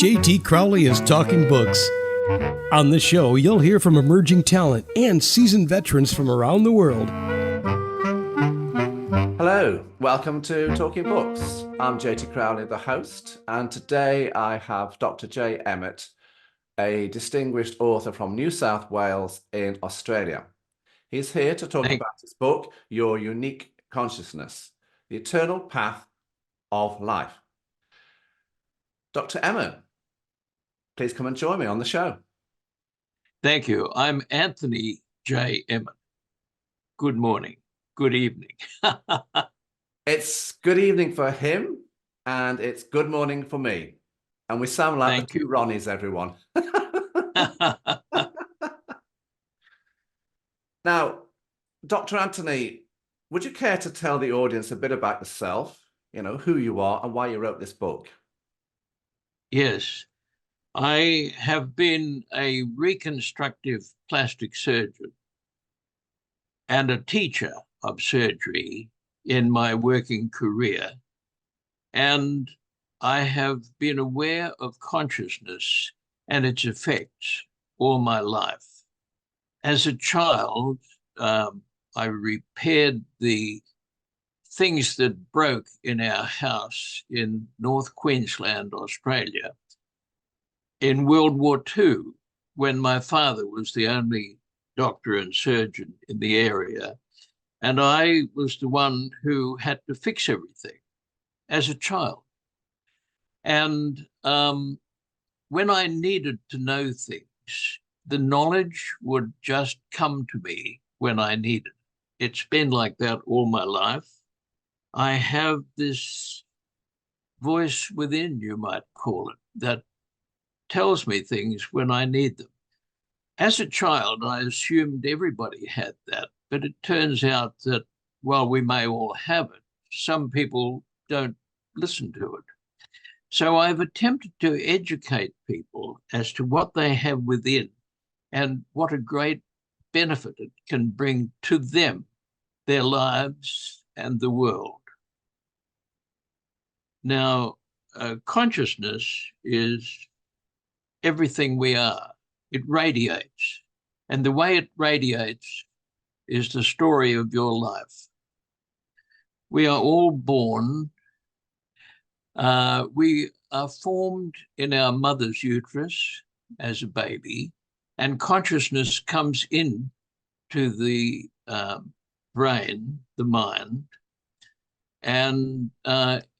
JT Crowley is Talking Books. On the show, you'll hear from emerging talent and seasoned veterans from around the world. Hello, welcome to Talking Books. I'm JT Crowley, the host, and today I have Dr. J. Emmett, a distinguished author from New South Wales in Australia. He's here to talk about his book, Your Unique Consciousness, The Eternal Path of Life. Dr. Emmett, please come and join me on the show. Thank you. I'm Anthony J. Emmett. Good morning. Good evening. It's good evening for him, and it's good morning for me. And we sound like the two Ronnies, everyone. Now, Dr. Anthony, would you care to tell the audience a bit about yourself, who you are and why you wrote this book? Yes, I have been a reconstructive plastic surgeon and a teacher of surgery in my working career. And I have been aware of consciousness and its effects all my life. As a child, I repaired the things that broke in our house in North Queensland, Australia, in World War II, when my father was the only doctor and surgeon in the area. And I was the one who had to fix everything as a child. And when I needed to know things, the knowledge would just come to me when I needed it. It's been like that all my life. I have this voice within, you might call it, that tells me things when I need them. As a child, I assumed everybody had that, but it turns out that while we may all have it, some people don't listen to it. So I've attempted to educate people as to what they have within and what a great benefit it can bring to them, their lives, and the world. Now, consciousness is everything we are. It radiates. And the way it radiates is the story of your life. We are all born. We are formed in our mother's uterus as a baby, and consciousness comes in to the brain, the mind, and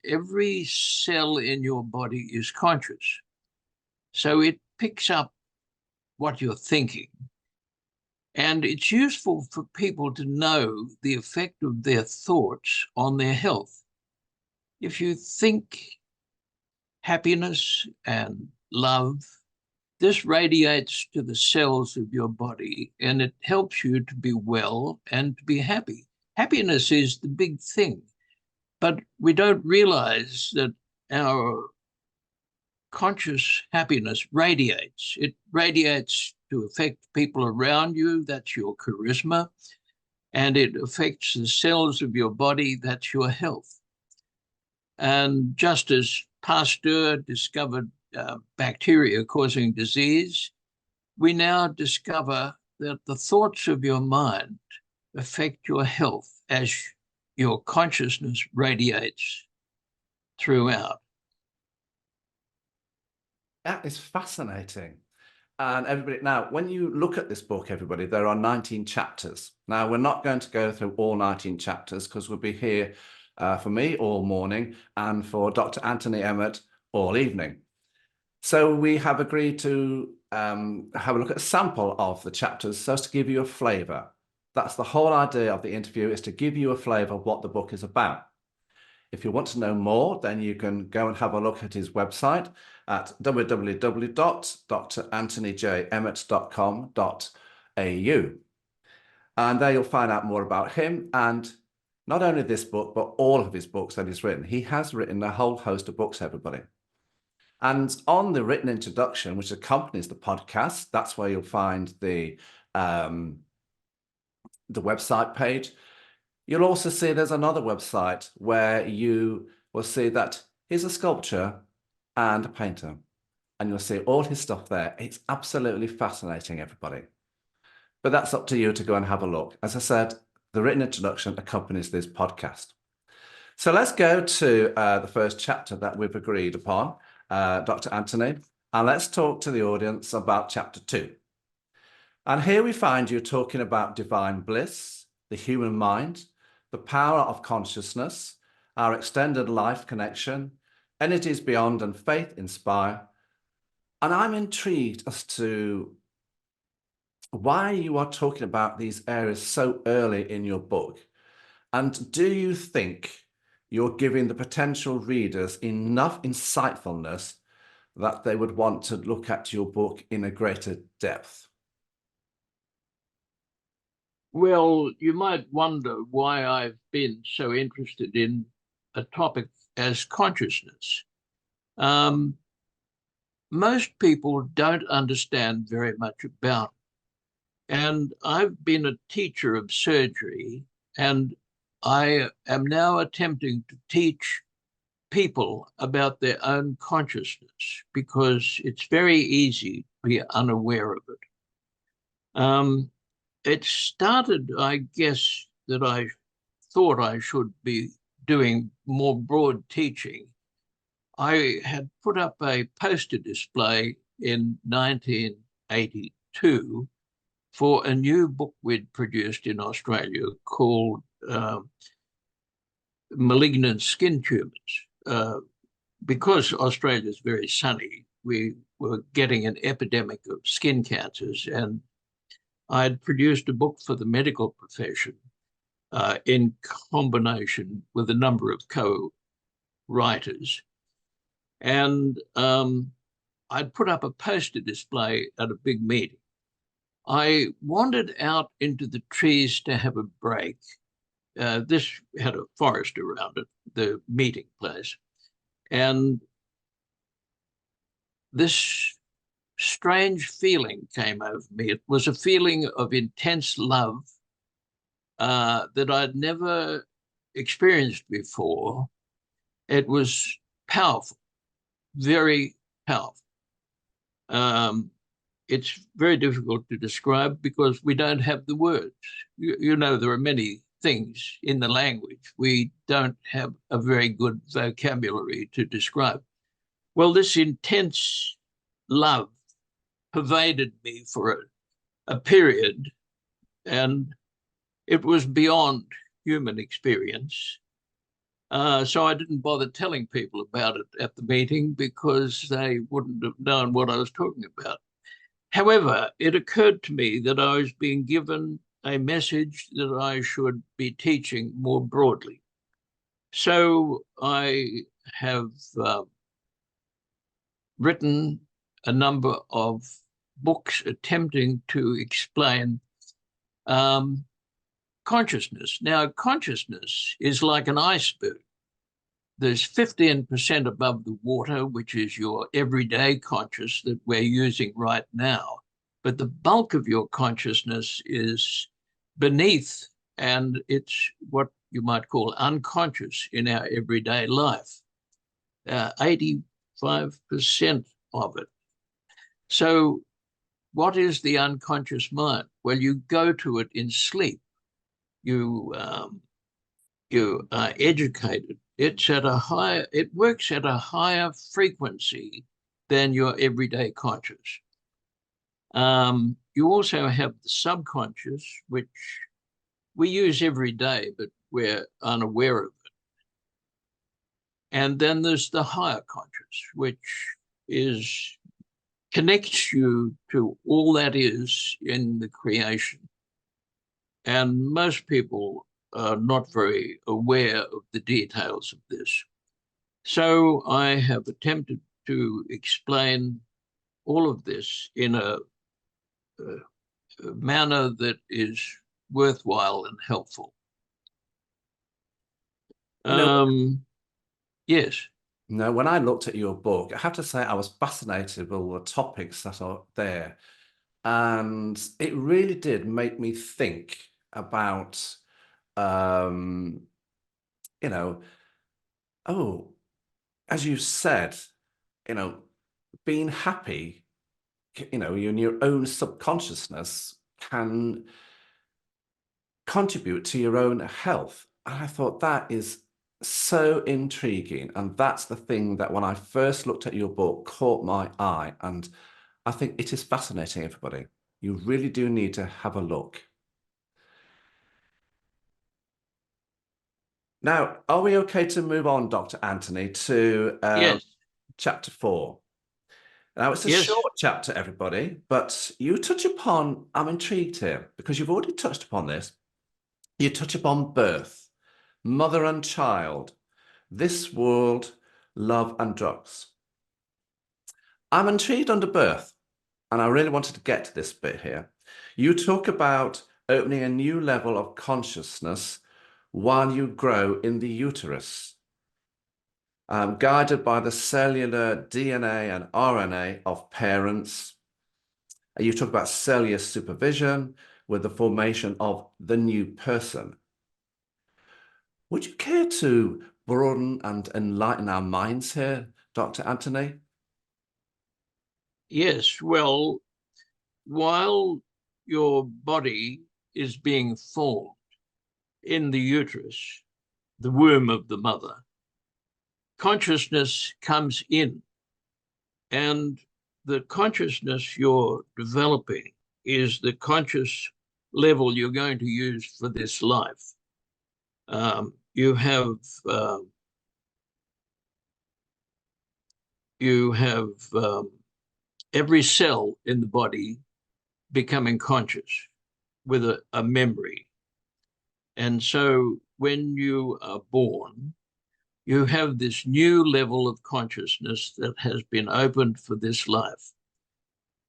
every cell in your body is conscious. So it picks up what you're thinking. And it's useful for people to know the effect of their thoughts on their health. If you think happiness and love, this radiates to the cells of your body, and it helps you to be well and to be happy. Happiness is the big thing, but we don't realize that our conscious happiness radiates. It radiates to affect people around you. That's your charisma. And it affects the cells of your body. That's your health. And just as Pasteur discovered bacteria causing disease, we now discover that the thoughts of your mind affect your health as your consciousness radiates throughout. That is fascinating. And everybody, now, when you look at this book, everybody, there are 19 chapters. Now, we're not going to go through all 19 chapters because we'll be here for me all morning and for Dr. Anthony Emmett all evening. So we have agreed to have a look at a sample of the chapters so as to give you a flavour. That's the whole idea of the interview, is to give you a flavour of what the book is about. If you want to know more, then you can go and have a look at his website at www.drAnthonyJemmett.com.au. And there you'll find out more about him and not only this book, but all of his books that he's written. He has written a whole host of books, everybody. And on the written introduction, which accompanies the podcast, that's where you'll find the website page. You'll also see there's another website where you will see that he's a sculptor and a painter. and you'll see all his stuff there. It's absolutely fascinating, everybody. But that's up to you to go and have a look. As I said, the written introduction accompanies this podcast. So let's go to the first chapter that we've agreed upon, Dr. Anthony, and let's talk to the audience about chapter 2. And here we find you talking about divine bliss, the human mind, the power of consciousness, our extended life connection, energies beyond, and faith inspire. And I'm intrigued as to why you are talking about these areas so early in your book. And do you think you're giving the potential readers enough insightfulness that they would want to look at your book in a greater depth? Well, you might wonder why I've been so interested in a topic as consciousness. Most people don't understand very much about it. And I've been a teacher of surgery, and I am now attempting to teach people about their own consciousness, because it's very easy to be unaware of it. It started, I guess, that I thought I should be doing more broad teaching. I had put up a poster display in 1982 for a new book we'd produced in Australia called Malignant Skin Tumours. Because Australia is very sunny, we were getting an epidemic of skin cancers, and I'd produced a book for the medical profession in combination with a number of co-writers. And I'd put up a poster display at a big meeting. I wandered out into the trees to have a break. This had a forest around it, the meeting place. And this strange feeling came over me. It was a feeling of intense love that I'd never experienced before. It was powerful, very powerful. It's very difficult to describe because we don't have the words. You know, there are many things in the language we don't have a very good vocabulary to describe. Well, this intense love pervaded me for a period, and it was beyond human experience. So I didn't bother telling people about it at the meeting because they wouldn't have known what I was talking about. However, it occurred to me that I was being given a message that I should be teaching more broadly. So I have written a number of books attempting to explain consciousness. Now, consciousness is like an iceberg. There's 15% above the water, which is your everyday conscious that we're using right now. But the bulk of your consciousness is beneath, and it's what you might call unconscious in our everyday life. 85% of it. So what is the unconscious mind? Well, you go to it in sleep. You are educated. It works at a higher frequency than your everyday conscious. You also have the subconscious, which we use every day, but we're unaware of it. And then there's the higher conscious, which connects you to all that is in the creation. And most people are not very aware of the details of this. So I have attempted to explain all of this in a manner that is worthwhile and helpful. Yes. No, when I looked at your book, I have to say I was fascinated with all the topics that are there. And it really did make me think about, as you said, being happy, you know, in your own subconsciousness can contribute to your own health. And I thought that is so intriguing. And that's the thing that when I first looked at your book caught my eye. And I think it is fascinating, everybody. You really do need to have a look. Now, are we okay to move on, Dr. Anthony, to Yes. chapter 4? Now, it's a Yes. short chapter, everybody, but you touch upon, I'm intrigued here, because you've already touched upon this. You touch upon birth, mother and child, this world, love and drugs. I'm intrigued under birth, and I really wanted to get to this bit here. You talk about opening a new level of consciousness while you grow in the uterus, guided by the cellular DNA and RNA of parents. You talk about cellular supervision with the formation of the new person. Would you care to broaden and enlighten our minds here, Dr. Anthony? Yes. Well, while your body is being formed in the uterus, the womb of the mother, consciousness comes in, and the consciousness you're developing is the conscious level you're going to use for this life. You have every cell in the body becoming conscious with a memory. And so when you are born, you have this new level of consciousness that has been opened for this life.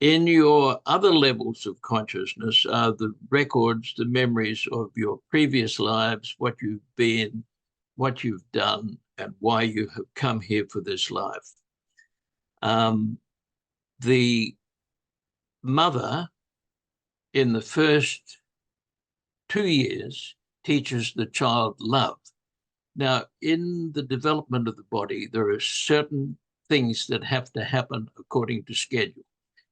In your other levels of consciousness are the records, the memories of your previous lives, what you've been, what you've done, and why you have come here for this life. The mother in the first 2 years teaches the child love. Now, in the development of the body, there are certain things that have to happen according to schedule.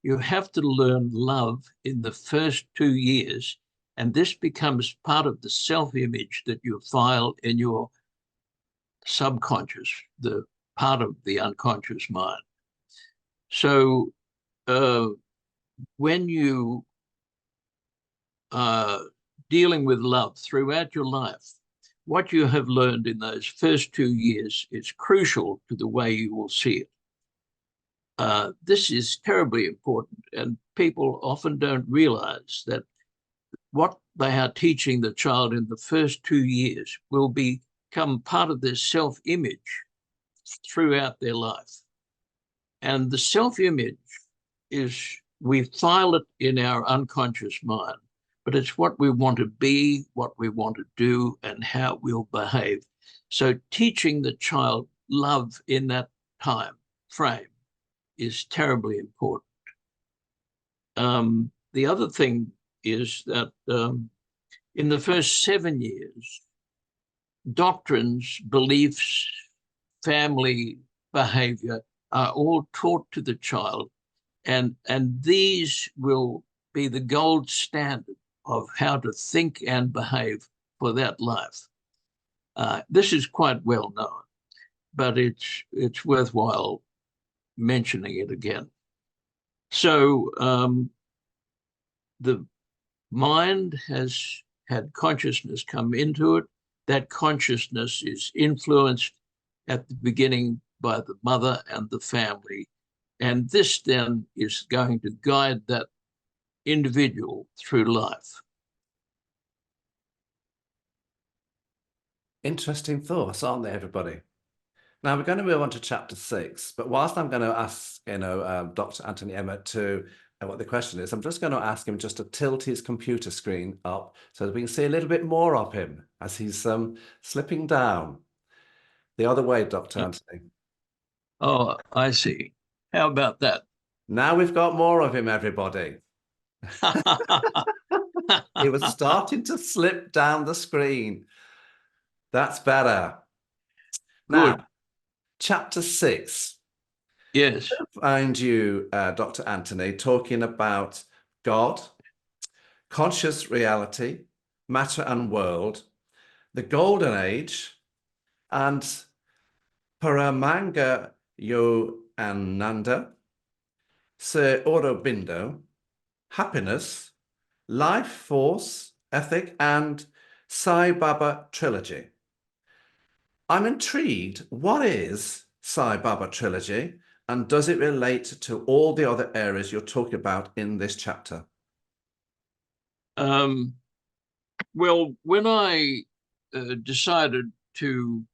You have to learn love in the first 2 years, and this becomes part of the self-image that you file in your subconscious, the part of the unconscious mind. So when you are dealing with love throughout your life, what you have learned in those first 2 years is crucial to the way you will see it. This is terribly important, and people often don't realize that what they are teaching the child in the first 2 years will become part of their self-image throughout their life. And the self-image is, we file it in our unconscious mind, but it's what we want to be, what we want to do, and how we'll behave. So teaching the child love in that time frame is terribly important. The other thing is that in the first 7 years, doctrines, beliefs, family behavior are all taught to the child, and these will be the gold standard of how to think and behave for that life. This is quite well known, but it's worthwhile mentioning it again. So the mind has had consciousness come into it. That consciousness is influenced at the beginning by the mother and the family. And this then is going to guide that individual through life. Interesting thoughts, aren't they, everybody? Now we're going to move on to chapter 6, but whilst I'm going to ask, Dr. Anthony Emmett to what the question is, I'm just going to ask him just to tilt his computer screen up so that we can see a little bit more of him as he's slipping down. The other way, Dr. Anthony. Oh, I see. How about that? Now we've got more of him, everybody. He was starting to slip down the screen. That's better. Good. Now, chapter 6. Yes. Find you, Dr. Anthony, talking about God, conscious reality, matter and world, the golden age, and Paramanga Yogananda, Sir Aurobindo, happiness, life force, ethic, and Sai Baba trilogy. I'm intrigued. What is Sai Baba trilogy, and does it relate to all the other areas you're talking about in this chapter? Well, when I decided to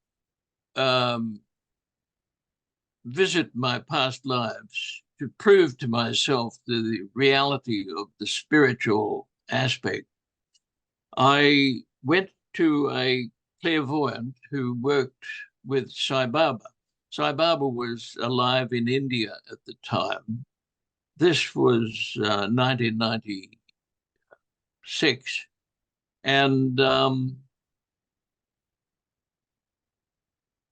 visit my past lives to prove to myself the reality of the spiritual aspect, I went to a clairvoyant who worked with Sai Baba. Sai Baba was alive in India at the time. This was 1996. And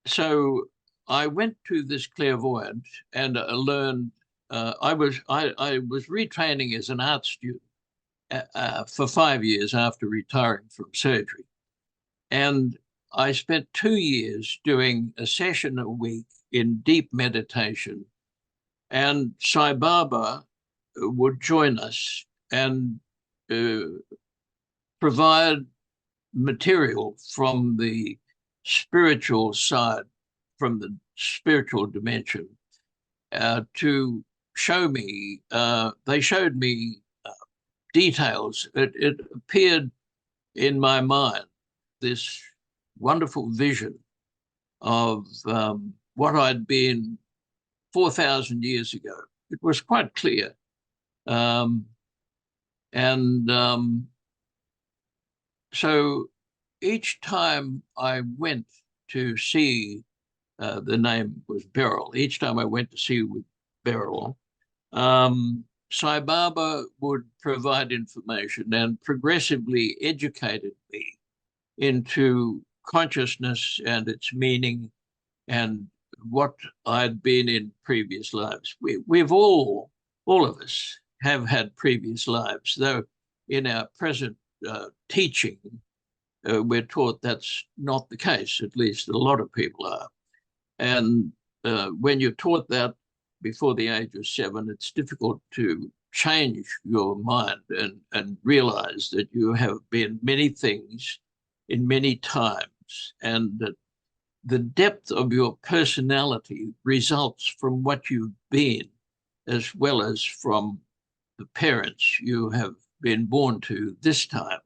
so I went to this clairvoyant and learned. I was retraining as an art student for 5 years after retiring from surgery, and I spent 2 years doing a session a week in deep meditation. And Sai Baba would join us and provide material from the spiritual side, from the spiritual dimension, to show me. They showed me details. It appeared in my mind, this wonderful vision of what I'd been 4,000 years ago. It was quite clear. So each time I went to see, the name was Beryl, each time I went to see with Beryl, Sai Baba would provide information and progressively educated me into consciousness and its meaning and what I'd been in previous lives. We've all of us have had previous lives, though in our present teaching, we're taught that's not the case. At least a lot of people are. And when you're taught that before the age of 7, it's difficult to change your mind and realize that you have been many things in many times, and that the depth of your personality results from what you've been, as well as from the parents you have been born to this time.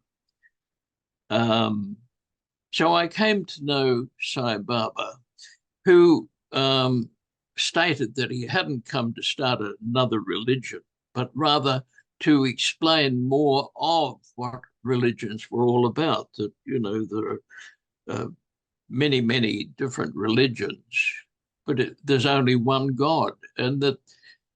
So I came to know Sai Baba, who stated that he hadn't come to start another religion, but rather to explain more of what religions were all about. That, there are many, many different religions, but there's only one God, and that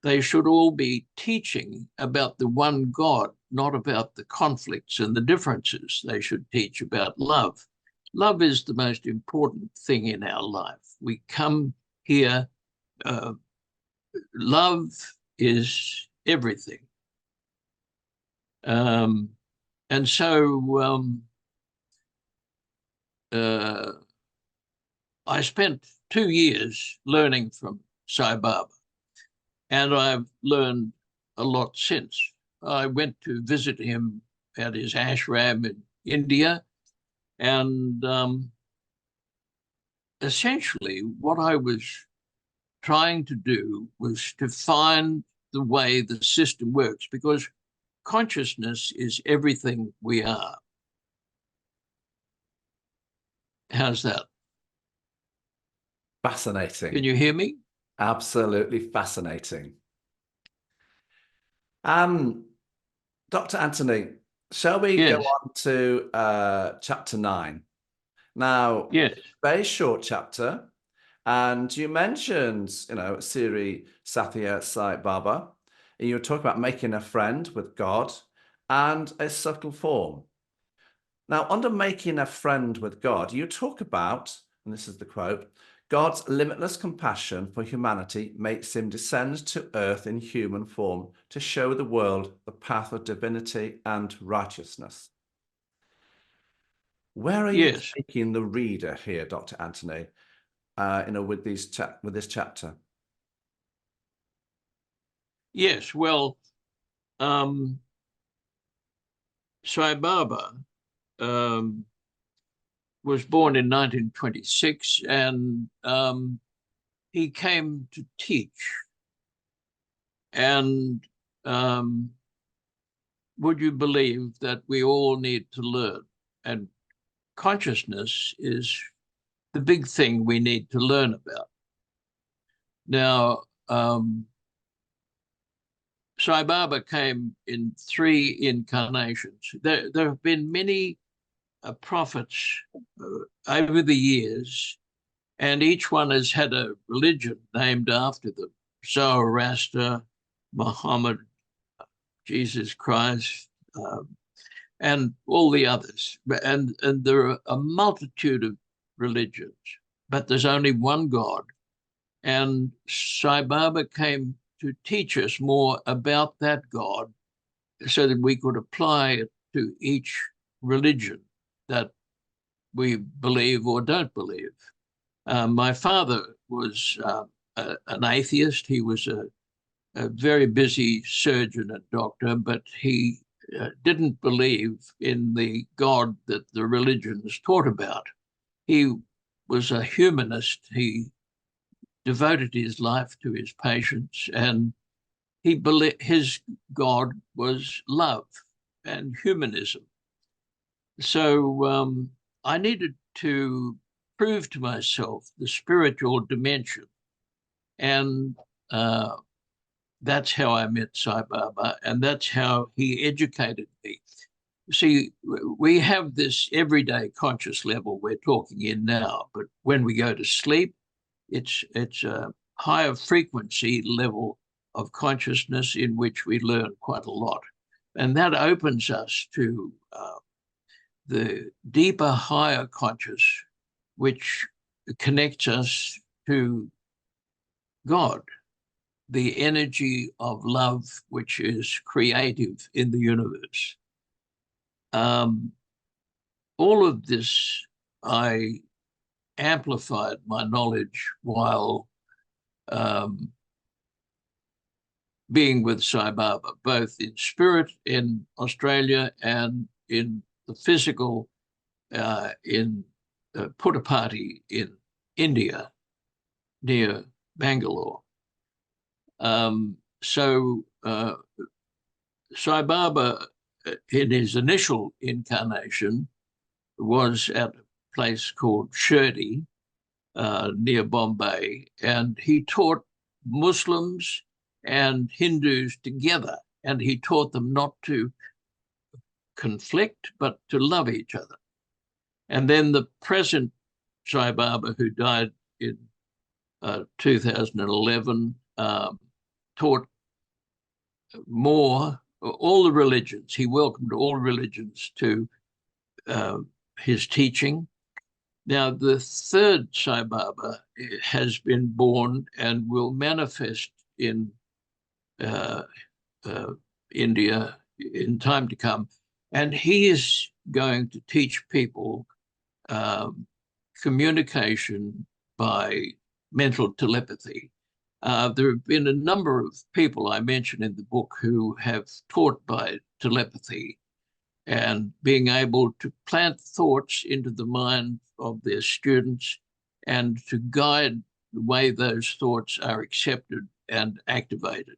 they should all be teaching about the one God, not about the conflicts and the differences. They should teach about love. Love is the most important thing in our life. We come here, love is everything. And so I spent 2 years learning from Sai Baba, and I've learned a lot since. I went to visit him at his ashram in India, and essentially what I was trying to do was to find the way the system works, because consciousness is everything we are. How's that? Fascinating. Can you hear me? Absolutely fascinating. Dr. Anthony, shall we Yes. go on to chapter 9? Now, Yes. very short chapter, and you mentioned, Sri Sathya Sai Baba, and you were talking about making a friend with God and a subtle form. Now, under making a friend with God, you talk about, and this is the quote, God's limitless compassion for humanity makes him descend to earth in human form to show the world the path of divinity and righteousness. Where are you Yes. taking the reader here, Dr. Anthony, with this chapter? Yes, well, Sai Baba was born in 1926, and he came to teach. And would you believe that we all need to learn? And consciousness is the big thing we need to learn about. Now, Sai Baba came in 3 incarnations. There have been many prophets over the years, and each one has had a religion named after them. Zoroaster, Muhammad, Jesus Christ, and all the others. And there are a multitude of religions, but there's only one God. And Sai Baba came to teach us more about that God so that we could apply it to each religion that we believe or don't believe. My father was an atheist. He was a very busy surgeon and doctor, but he didn't believe in the God that the religions taught about. He was a humanist. He devoted his life to his patients, and he believed his God was love and humanism. So I needed to prove to myself the spiritual dimension, and that's how I met Sai Baba, and that's how he educated me. See, we have this everyday conscious level we're talking in now, but when we go to sleep, it's a higher frequency level of consciousness in which we learn quite a lot. And that opens us to the deeper, higher conscious, which connects us to God, the energy of love, which is creative in the universe. All of this, I amplified my knowledge while being with Sai Baba, both in spirit in Australia and in the physical in Puttaparthi in India, near Bangalore. So Sai Baba, in his initial incarnation, was at a place called Shirdi, near Bombay, and he taught Muslims and Hindus together, and he taught them not to conflict, but to love each other. And then the present Sai Baba, who died in 2011, taught more, all the religions. He welcomed all religions to his teaching. Now, the third Sai Baba has been born and will manifest in India in time to come. And he is going to teach people communication by mental telepathy. There have been a number of people I mention in the book who have taught by telepathy and being able to plant thoughts into the mind of their students and to guide the way those thoughts are accepted and activated.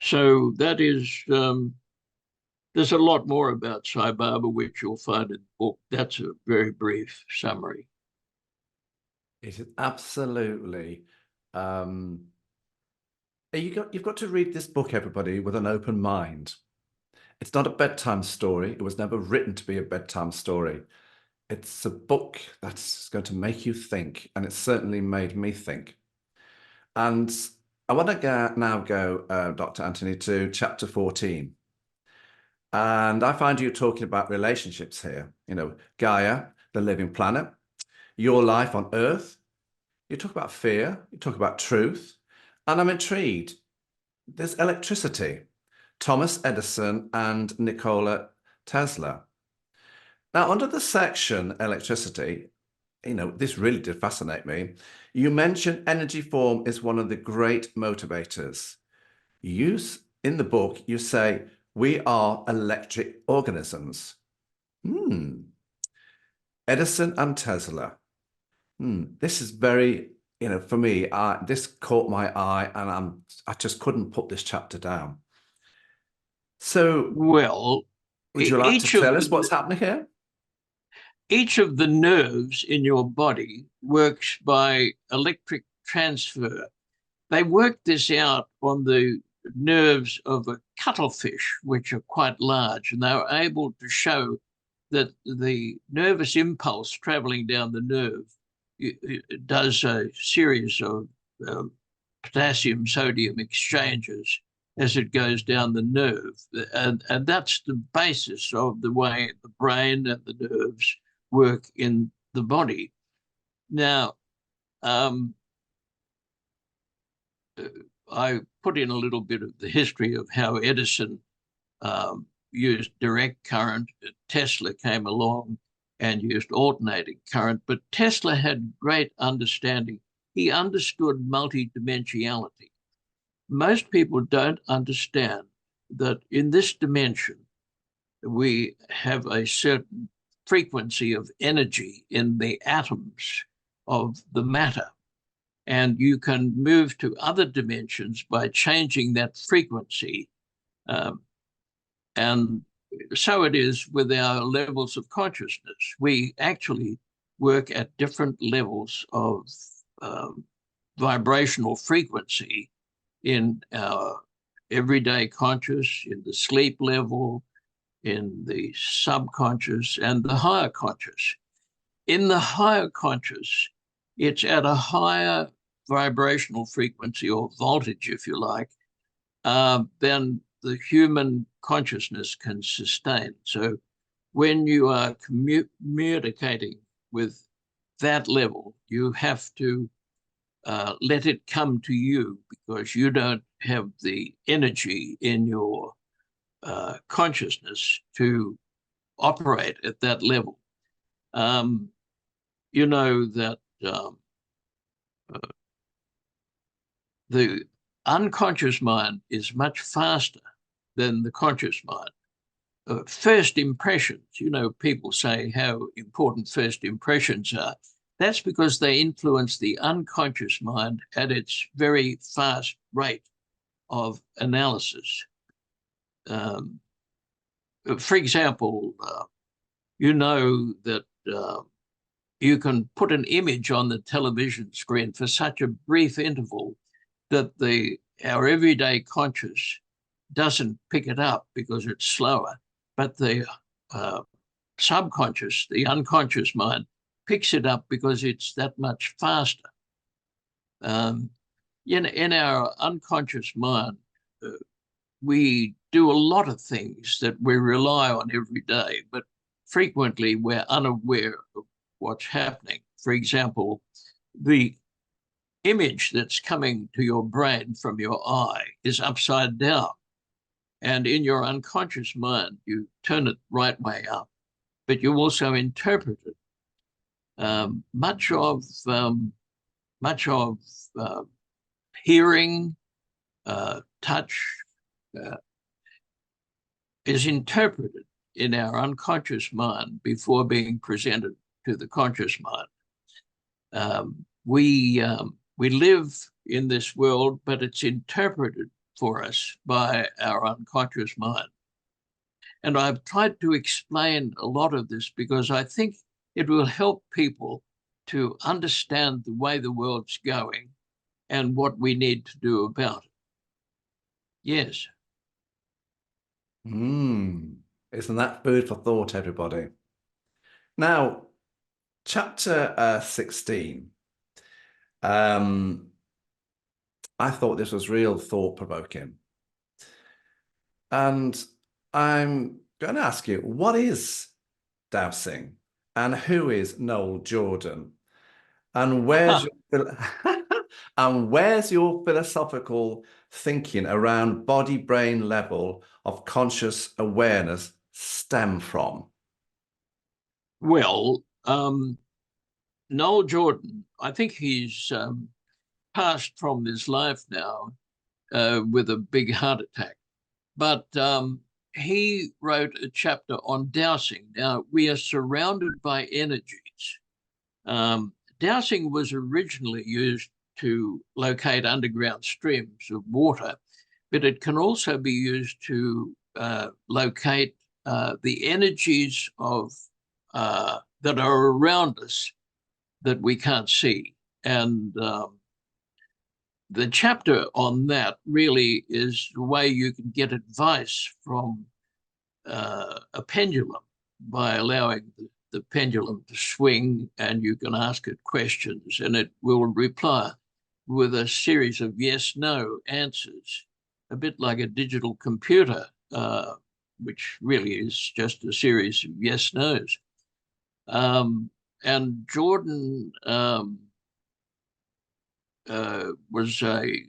So that is, there's a lot more about Sai Baba, which you'll find in the book. That's a very brief summary. It is absolutely. You've got to read this book, everybody, with an open mind. It's not a bedtime story. It was never written to be a bedtime story. It's a book that's going to make you think, and it certainly made me think. And I want to now go, Dr. Anthony, to chapter 14. And I find you talking about relationships here. You know, Gaia, the living planet, your life on Earth. You talk about fear, you talk about truth, and I'm intrigued. There's electricity, Thomas Edison and Nikola Tesla. Now, under the section electricity, this really did fascinate me. You mentioned energy form is one of the great motivators. In the book, you say, we are electric organisms. Edison and Tesla. This is very, for me, this caught my eye, and I just couldn't put this chapter down. So, Well, would you like to tell us what's happening here? Each of the nerves in your body works by electric transfer. They work this out on the nerves of a cuttlefish, which are quite large, and they were able to show that the nervous impulse traveling down the nerve does a series of potassium-sodium exchanges as it goes down the nerve. And that's the basis of the way the brain and the nerves work in the body. Now, I put in a little bit of the history of how Edison used direct current. Tesla came along and used alternating current, but Tesla had great understanding. He understood multidimensionality. Most people don't understand that in this dimension, we have a certain frequency of energy in the atoms of the matter. And you can move to other dimensions by changing that frequency. And so it is with our levels of consciousness. We actually work at different levels of vibrational frequency in our everyday conscious, in the sleep level, in the subconscious, and the higher conscious. In the higher conscious, it's at a higher vibrational frequency, or voltage, if you like, than the human consciousness can sustain. So when you are communicating with that level, you have to let it come to you, because you don't have the energy in your consciousness to operate at that level. You know that the unconscious mind is much faster than the conscious mind. First impressions, people say how important first impressions are. That's because they influence the unconscious mind at its very fast rate of analysis. For example, that you can put an image on the television screen for such a brief interval that our everyday conscious doesn't pick it up because it's slower, but the subconscious, the unconscious mind, picks it up because it's that much faster. In our unconscious mind, we do a lot of things that we rely on every day, but frequently we're unaware of what's happening. For example, the image that's coming to your brain from your eye is upside down. And in your unconscious mind, you turn it right way up, but you also interpret it. Much of hearing, touch, is interpreted in our unconscious mind before being presented to the conscious mind. We live in this world, but it's interpreted for us by our unconscious mind. And I've tried to explain a lot of this because I think it will help people to understand the way the world's going and what we need to do about it. Yes. Isn't that food for thought, everybody? Now, chapter 16. I thought this was real thought-provoking. And I'm going to ask you, what is dowsing? And who is Noel Jordan? And where's your and where's your philosophical thinking around body-brain level of conscious awareness stem from? Well, Noel Jordan, I think he's passed from this life now with a big heart attack. But he wrote a chapter on dowsing. Now, we are surrounded by energies. Dowsing was originally used to locate underground streams of water, but it can also be used to locate the energies of that are around us that we can't see. And the chapter on that really is the way you can get advice from a pendulum by allowing the pendulum to swing, and you can ask it questions and it will reply with a series of yes/no answers, a bit like a digital computer, which really is just a series of yes/nos. And Jordan was a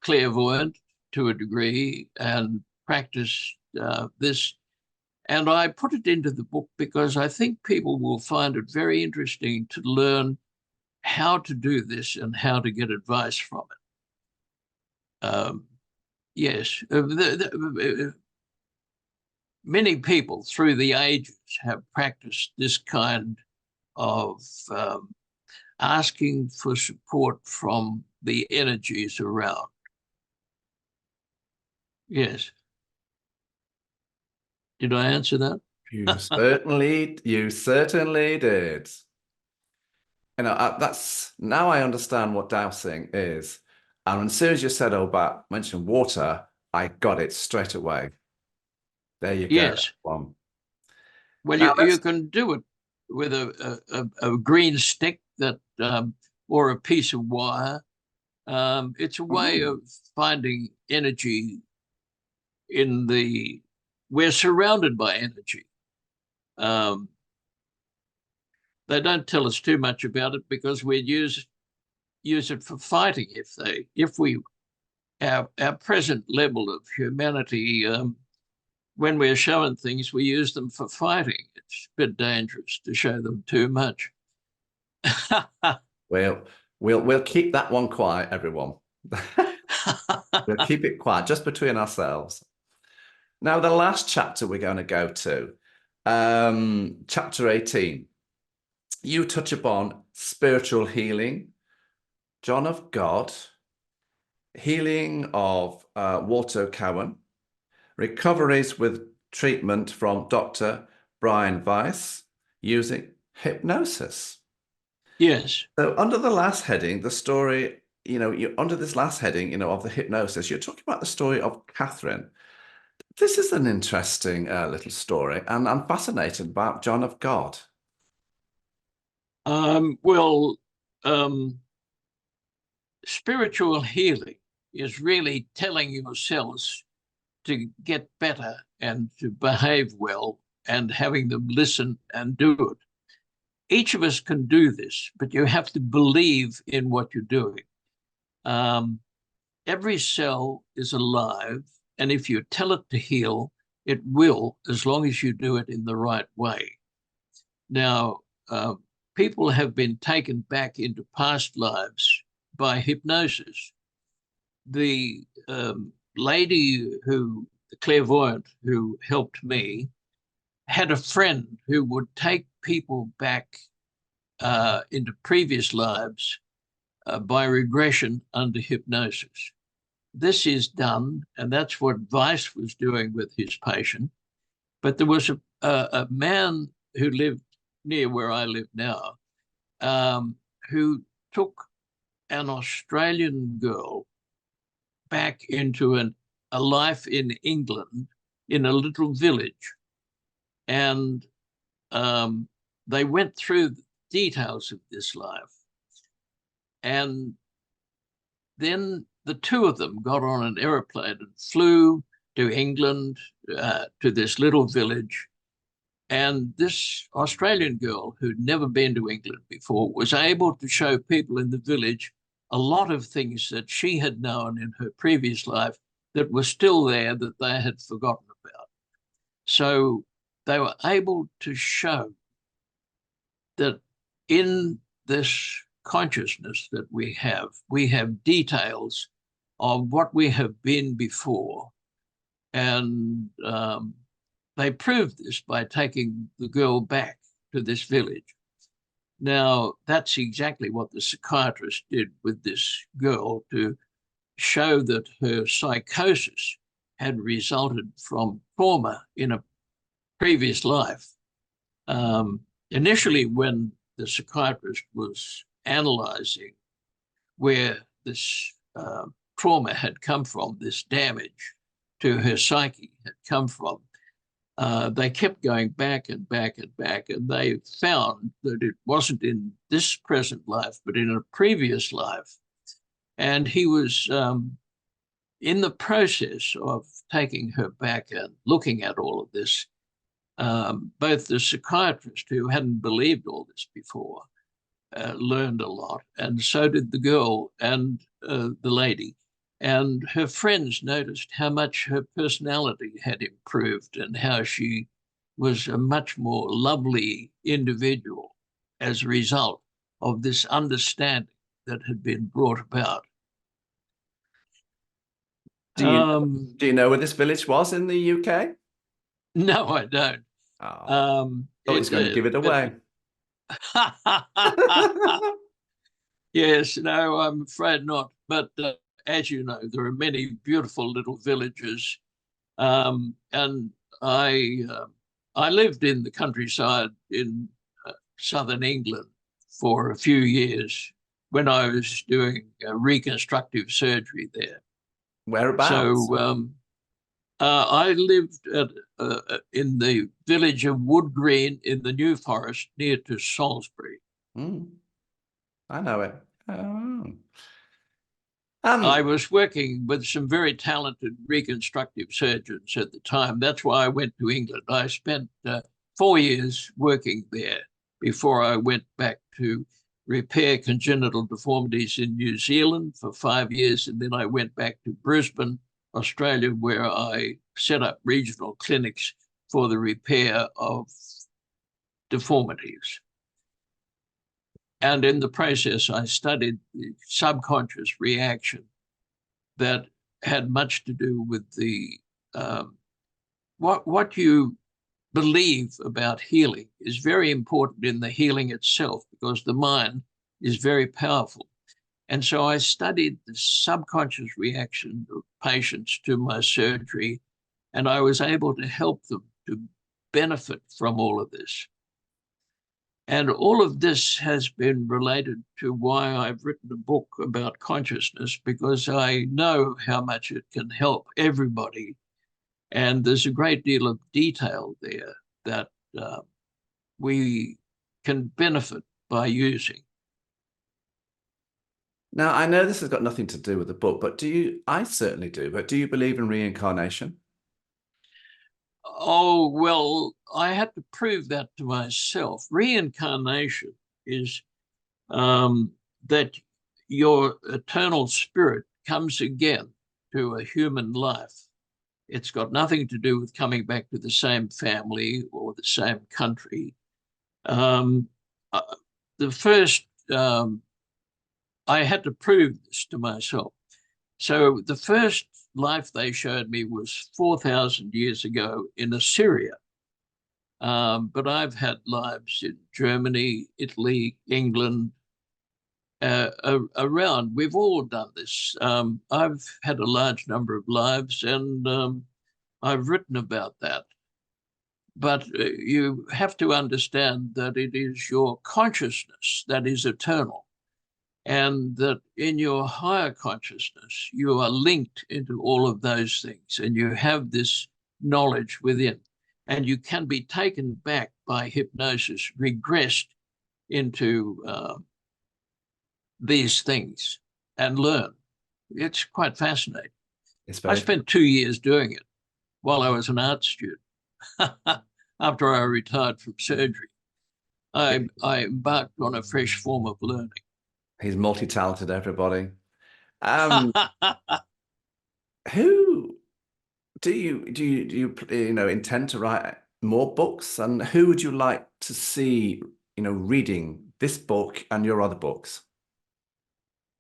clairvoyant to a degree and practiced this. And I put it into the book because I think people will find it very interesting to learn how to do this and how to get advice from it. Yes, many people through the ages have practiced this kind of asking for support from the energies around. Yes. Did I answer that? You certainly did. You know, that's now I understand what dowsing is. And as soon as you said mentioned water, I got it straight away. There you go. Yes. Well, you can do it with a green stick that or a piece of wire. It's a way of finding energy in the. We're surrounded by energy. They don't tell us too much about it because we use it for fighting. Our present level of humanity, when we're showing things, we use them for fighting. It's a bit dangerous to show them too much. We'll keep that one quiet, everyone. We'll keep it quiet, just between ourselves. Now, the last chapter we're going to go to, chapter 18. You touch upon spiritual healing, John of God, healing of Walter Cowan, recoveries with treatment from Dr. Brian Weiss using hypnosis. Yes. So under the last heading, the story, under this last heading, of the hypnosis, you're talking about the story of Catherine. This is an interesting little story, and I'm fascinated about John of God. Spiritual healing is really telling yourselves to get better and to behave well and having them listen and do it. Each of us can do this, but you have to believe in what you're doing. Every cell is alive, and if you tell it to heal, it will, as long as you do it in the right way. Now, people have been taken back into past lives by hypnosis. The lady the clairvoyant who helped me, had a friend who would take people back into previous lives by regression under hypnosis. This is done, and that's what Weiss was doing with his patient. But there was a man who lived near where I live now, who took an Australian girl back into a life in England in a little village. And they went through the details of this life. And then the two of them got on an aeroplane and flew to England, to this little village. And this Australian girl who'd never been to England before was able to show people in the village a lot of things that she had known in her previous life that were still there that they had forgotten about. So they were able to show that in this consciousness that we have details of what we have been before. And they proved this by taking the girl back to this village. Now, that's exactly what the psychiatrist did with this girl, to show that her psychosis had resulted from trauma in a previous life. Initially, when the psychiatrist was analyzing where this trauma had come from, this damage to her psyche had come from, they kept going back and back and back, and they found that it wasn't in this present life, but in a previous life. And he was in the process of taking her back and looking at all of this. Both the psychiatrist, who hadn't believed all this before, learned a lot, and so did the girl and the lady. And her friends noticed how much her personality had improved and how she was a much more lovely individual as a result of this understanding that had been brought about. Do you know where this village was in the UK? No, I don't. Oh, he's going to give it away. Yes, no, I'm afraid not. But as you know, there are many beautiful little villages, and I lived in the countryside in southern England for a few years when I was doing reconstructive surgery there. Whereabouts? So I lived in the village of Wood Green in the New Forest near to Salisbury. I know it. Oh. I was working with some very talented reconstructive surgeons at the time. That's why I went to England. I spent 4 years working there before I went back to repair congenital deformities in New Zealand for 5 years. And then I went back to Brisbane, Australia, where I set up regional clinics for the repair of deformities. And in the process, I studied the subconscious reaction that had much to do with the what you believe about healing is very important in the healing itself, because the mind is very powerful. And so I studied the subconscious reaction of patients to my surgery, and I was able to help them to benefit from all of this. And all of this has been related to why I've written a book about consciousness, because I know how much it can help everybody. And there's a great deal of detail there that we can benefit by using. Now, I know this has got nothing to do with the book, but I certainly do, but do you believe in reincarnation? Oh, well, I had to prove that to myself. Reincarnation is that your eternal spirit comes again to a human life. It's got nothing to do with coming back to the same family or the same country. The first, I had to prove this to myself. So the first life they showed me was 4,000 years ago in Assyria. But I've had lives in Germany, Italy, England, around. We've all done this. I've had a large number of lives, and I've written about that. But you have to understand that it is your consciousness that is eternal, and that in your higher consciousness, you are linked into all of those things, and you have this knowledge within, and you can be taken back by hypnosis, regressed into these things and learn. It's quite fascinating. I spent 2 years doing it while I was an art student. after I retired from surgery, I embarked on a fresh form of learning. He's multi-talented, everybody. Who do you intend to write more books, and who would you like to see, reading this book and your other books?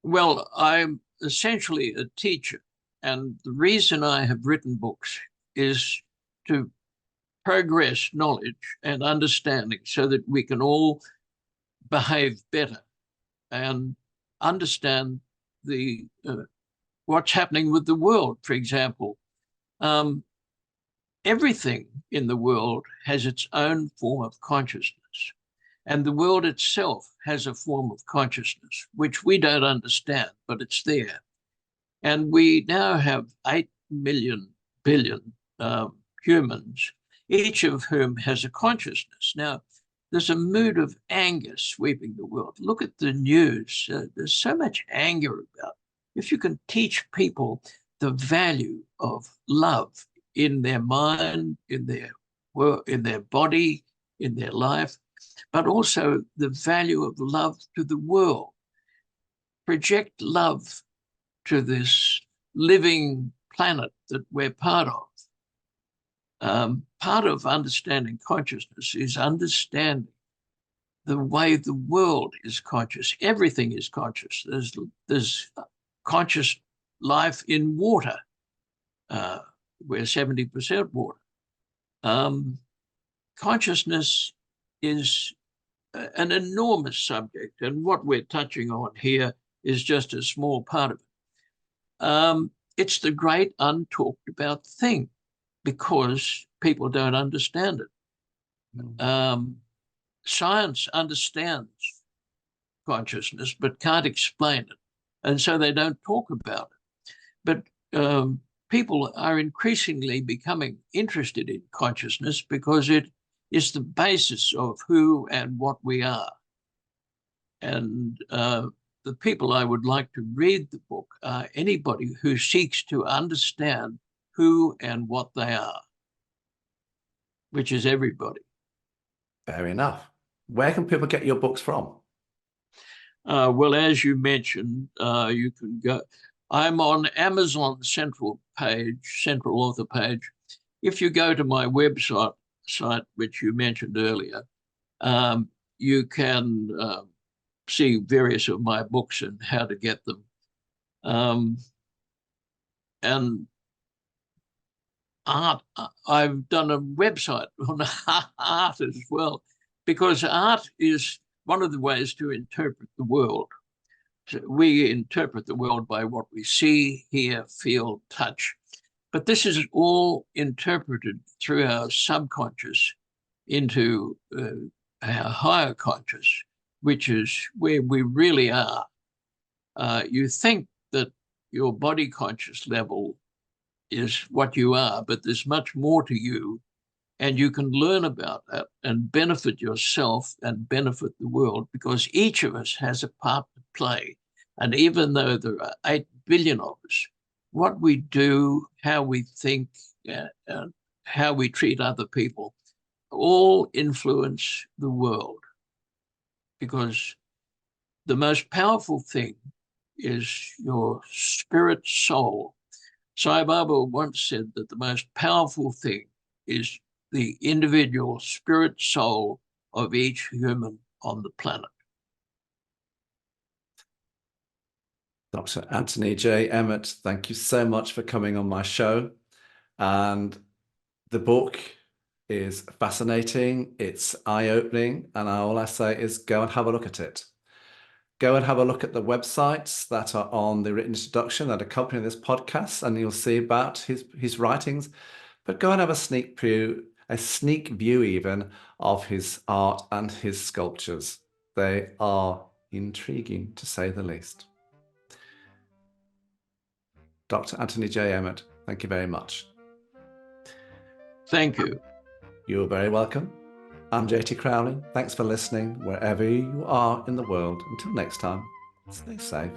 Well, I'm essentially a teacher, and the reason I have written books is to progress knowledge and understanding so that we can all behave better and understand the what's happening with the world. For example, everything in the world has its own form of consciousness, and the world itself has a form of consciousness which we don't understand, but it's there. And we now have 8 billion humans, each of whom has a consciousness. Now, there's a mood of anger sweeping the world. Look at the news. There's so much anger about it. If you can teach people the value of love in their mind, in their body, in their life, but also the value of love to the world. Project love to this living planet that we're part of. Part of understanding consciousness is understanding the way the world is conscious. Everything is conscious. There's conscious life in water. We're 70% water. Consciousness is an enormous subject, and what we're touching on here is just a small part of it. It's the great untalked about thing because people don't understand it. Science understands consciousness but can't explain it, and so they don't talk about it. But people are increasingly becoming interested in consciousness because it is the basis of who and what we are. And the people I would like to read the book are anybody who seeks to understand who and what they are, which is everybody. Fair enough. Where can people get your books from? Well, as you mentioned, you can go. I'm on Amazon central author page. If you go to my website, which you mentioned earlier, you can see various of my books and how to get them. And art, I've done a website on art as well, because art is one of the ways to interpret the world. So we interpret the world by what we see, hear, feel, touch. But this is all interpreted through our subconscious into our higher conscious, which is where we really are. You think that your body conscious level is what you are, but there's much more to you, and you can learn about that and benefit yourself and benefit the world, because each of us has a part to play. And even though there are 8 billion of us, what we do, how we think, and how we treat other people, all influence the world. Because the most powerful thing is your spirit soul. Sai Baba once said that the most powerful thing is the individual spirit soul of each human on the planet. Dr. Anthony J. Emmett, thank you so much for coming on my show. And the book is fascinating, it's eye-opening, and all I say is go and have a look at it. Go and have a look at the websites that are on the written introduction that accompany this podcast, and you'll see about his writings. But go and have a sneak view even of his art and his sculptures. They are intriguing, to say the least. Dr. Anthony J. Emmett, thank you very much. Thank you. You're very welcome. I'm JT Crowley. Thanks for listening wherever you are in the world. Until next time, stay safe.